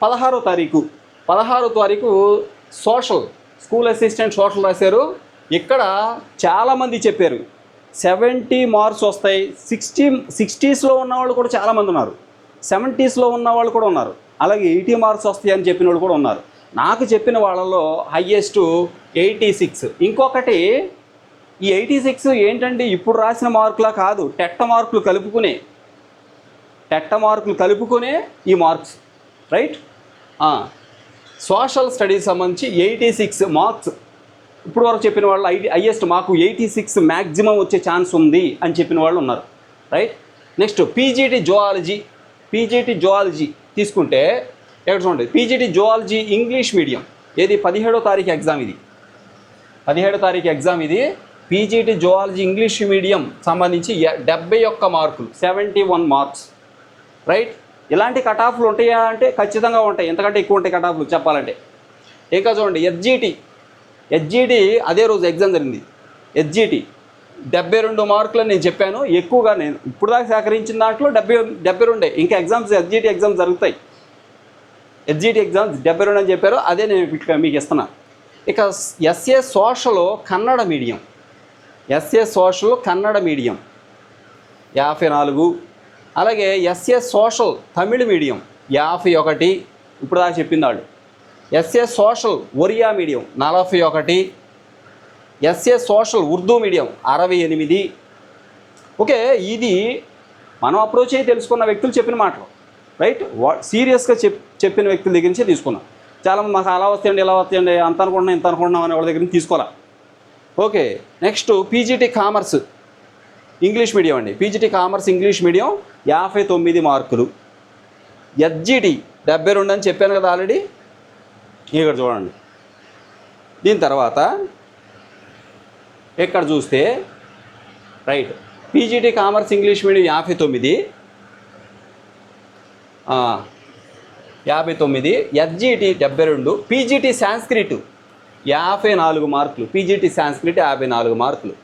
16వ తారీఖు social, school assistant social రాశారు. ఇక్కడ చాలామంది చెప్పారు 70 మార్క్స్ వస్తాయి. 60స్లో ఉన్నవాళ్ళు కూడా చాలామంది ఉన్నారు, 70స్లో ఉన్నవాళ్ళు కూడా ఉన్నారు, అలాగే 80 మార్క్స్ వస్తాయి అని చెప్పిన వాళ్ళు కూడా ఉన్నారు. నాకు చెప్పిన వాళ్ళలో హయ్యెస్ట్ 86. ఇంకొకటి, ఈ 86 ఏంటంటే ఇప్పుడు రాసిన మార్కులా కాదు, టెట్ట మార్కులు కలుపుకునే ఈ మార్క్స్, రైట్. సోషల్ స్టడీస్ సంబంధించి 86 మార్క్స్ ఇప్పుడు వరకు చెప్పిన వాళ్ళు హైయెస్ట్ మాకు 86 మ్యాక్సిమం వచ్చే ఛాన్స్ ఉంది అని చెప్పిన వాళ్ళు ఉన్నారు, రైట్. నెక్స్ట్ పీజీటీ జువాలజీ తీసుకుంటే ఎక్కడ చూడండి, పీజీటీ జువాలజీ ఇంగ్లీష్ మీడియం, ఏది 17వ తారీఖు ఎగ్జామ్ ఇది. పీజీటీ జువాలజీ ఇంగ్లీష్ మీడియం సంబంధించి 71 మార్కులు, 71 మార్క్స్, రైట్. ఇలాంటి కట్ ఆఫ్లు ఉంటాయా అంటే ఖచ్చితంగా ఉంటాయి, ఎంతకంటే ఎక్కువ ఉంటాయి కట్ ఆఫ్లు చెప్పాలంటే. ఇంకా చూడండి హెచ్జిటి అదే రోజు ఎగ్జామ్ జరిగింది. హెచ్జిటి 72 మార్కులు నేను చెప్పాను, ఎక్కువగా నేను ఇప్పుడు దాకా సేకరించిన దాంట్లో 72. ఇంకా హెచ్జిటి ఎగ్జామ్స్ జరుగుతాయి. హెచ్జిటి ఎగ్జామ్స్ 72 అని చెప్పారు, అదే నేను మీకు ఇస్తున్నా. ఇక ఎస్ఏ సోషల్ కన్నడ మీడియం 54. అలాగే ఎస్ఏ సోషల్ తమిళ మీడియం 51, ఇప్పుడు దాకా చెప్పింది వాళ్ళు. SA social Oriya medium 41, SA social Urdu medium 68. Okay, ఇది మనం అప్రోచ్ అయ్యి తెలుసుకున్న వ్యక్తులు చెప్పిన మాటలు, రైట్. సీరియస్గా చెప్పిన వ్యక్తుల దగ్గర నుంచే తీసుకున్నాం. చాలామంది మాకు అలా వస్తాయండి ఇలా వస్తాయండి అంత అనుకుంటున్నాం అనే వాళ్ళ దగ్గర నుంచి తీసుకోవాలా. Okay, next PGT commerce English medium అండి. పీజీటీ కామర్స్ ఇంగ్లీష్ మీడియం 59 మార్కులు. హెచ్జిటి 72 అని చెప్పాను కదా ఆల్రెడీ. ఇక్కడ చూడండి, దీని తర్వాత ఇక్కడ చూస్తే right, PGT commerce English medium 59, HGT 72, PGT Sanskrit 54 మార్కులు, పీజీటీ సాంస్క్రిట్ 54 మార్కులు.